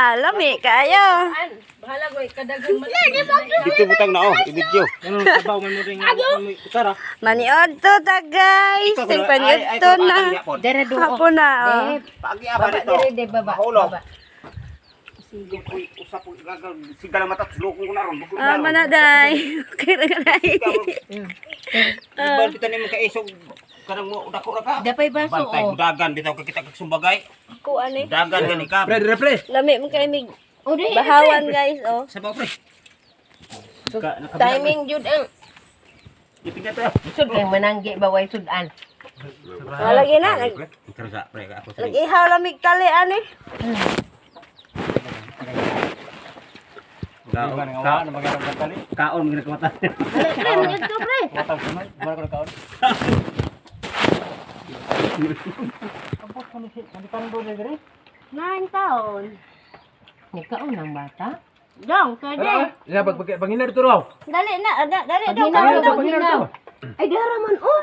Lami kayo. Bahala ko, kadagan man. Dito butang na i-video. Ano sabaw man mo ring utara. Maniod to ta guys. Ting paniod to na. Dere do. Hapon na. Pagi aba Baba dito. dire de baba. Mahulog. Baba. Usap ko gagal sigala mata suloko ko na ron. Manaday. Okay na kanay. Ibal kita nimo ka isog kanang mo dako ra ka. Dapay baso Bantay oh. dagan bitaw ka kita kag sumbagay. Kuan eh. Dagan gani ka. Pre, dire pre. Lami mo kay mig Oh, dire. bahawan guys oh. Sabaw pre. Timing jud ang Ipinda to. sud kay mananggi baway sudan. Lagi na Kerja pre ako sa. nag-ihaw lamig tali ani. Kaon Kaon na magandang katali. kaon mga kamata. Pre, manid to pre. Matang sunod, bara ko kaon. Abot kami kan do dire. 9 taon. Nikaon ng bata. Dong, kade. Ila pagina dito raw. Dali na, dali dong. Paginaw, Paginaw, paginaw. Ay dara man oh.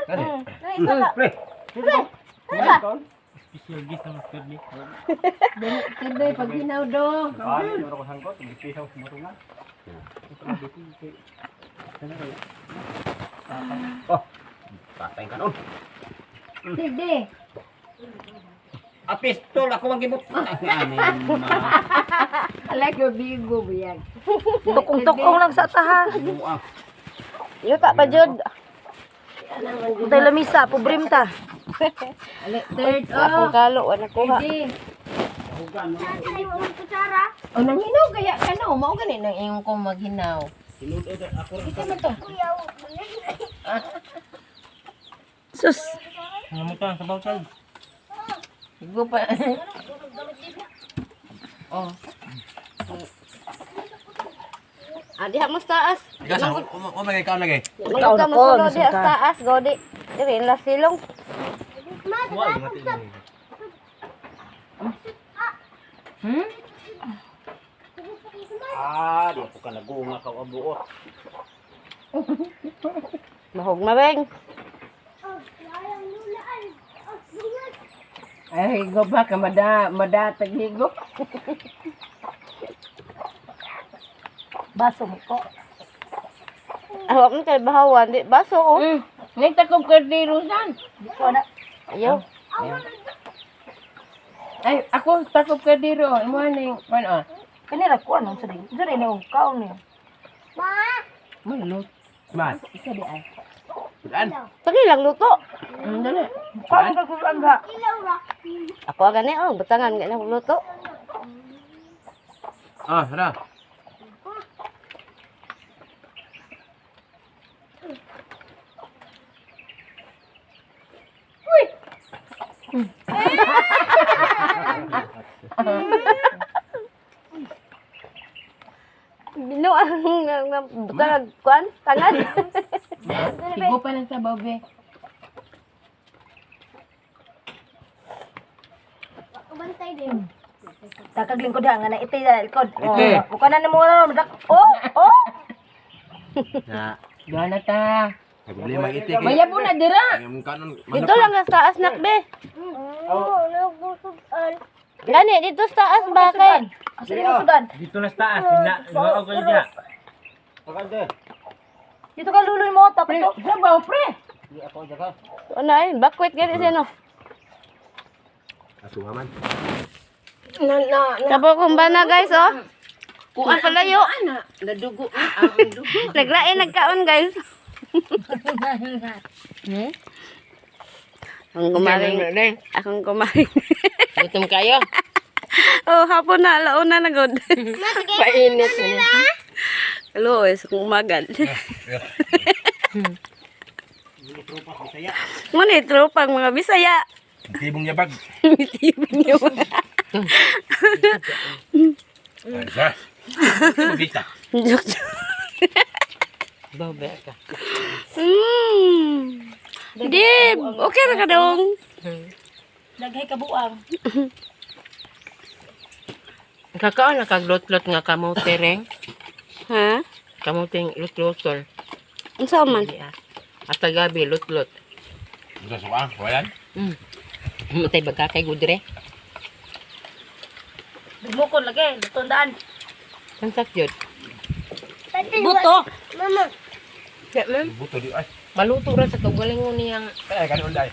Isa ka. Pre. Special gift sa master ni. Dali kay paginaw do. Paano yung ko sangkot, pisaw sa motungan. Oh. Patay kanon. Sige. Apistol ako ang gibot. Alay ko bigo biyag. Tukong-tukong lang sa tahan. Buang. Iyo ta pa jud. Tay lamisa, pobrim ta. Alay third Akong oh. kalo ana kuha. Sige. Oh, nanghinog kaya kano, mao gani nang iyong kong maghinaw. Kita man to. Sus. Ngamutan sabaw tay. Igo pa. Oh. Diha mo sa taas. Gasa, o magay kaon lagi. Ikaw ka mo diha sa taas, godi. Diri la silong. Hmm? Di ako ka nagunga ka abuot. Mahog mabeng. Ay, higo ba ka madatag higo? Baso mo ko. Awak mo kay bahawan, di baso oh. Ngay takob kardiro san. Ayaw. Ay, ako takob kardiro. Imo ning ano? Kanira ko anong sa ding. Diri na kaon ni. Malot. Man. Isa di ay. Sudan. Pagi lang luto. Dali. Kaon ka kuan ga. Ako gani oh, butangan nga na luto. Ah, hara. Bino ang butangan kuan tangan. Higo pa lang sa babe. Takag lingkod ha nga na iti da likod. Iti. Oh, bukan na mo madak. Oh. Na, Gana ta. problema itik. Mayabo na dira. Yung kanon. Dito lang sa taas nakbe. Gani dito sa taas ba kay? Asa mo sudan? Dito na sa taas, tingna. Lumaw ko diya. Pagande. Dito ka luloy mo ta Pre, pito. sabaw pre. Di ako jaga. Ano ay bakwet gani sino? Asuhaman. Na. Kabo kung ba na guys oh. Kuan palayo. Ana, nadugo ang dugo. Naglain nagkaon guys. Akong kumaring. Akong kumaring. Gutom kayo. Oh, hapon na, launa na god. Painit na. Hello, sa kong umagal. Muna tropang mga Bisaya. Tibong yabag. Tibing nyo. Asa. Bita. Joke. Babe ka. Dib, okay na ka dong. Daghay ka buang. Kakaon nakaglot-lot nga kamote reng. Ha? Kamote lut-lutol. Ang saan man? At gabi lut-lot. Gusto suka, wayan. Matay baga kay gudre. Bukon lagi, tundaan. Kansak yun. Buto. Kaya ma'am, Buto di ay. maluto ra sa kagalingon niyang Kaya kanon dai.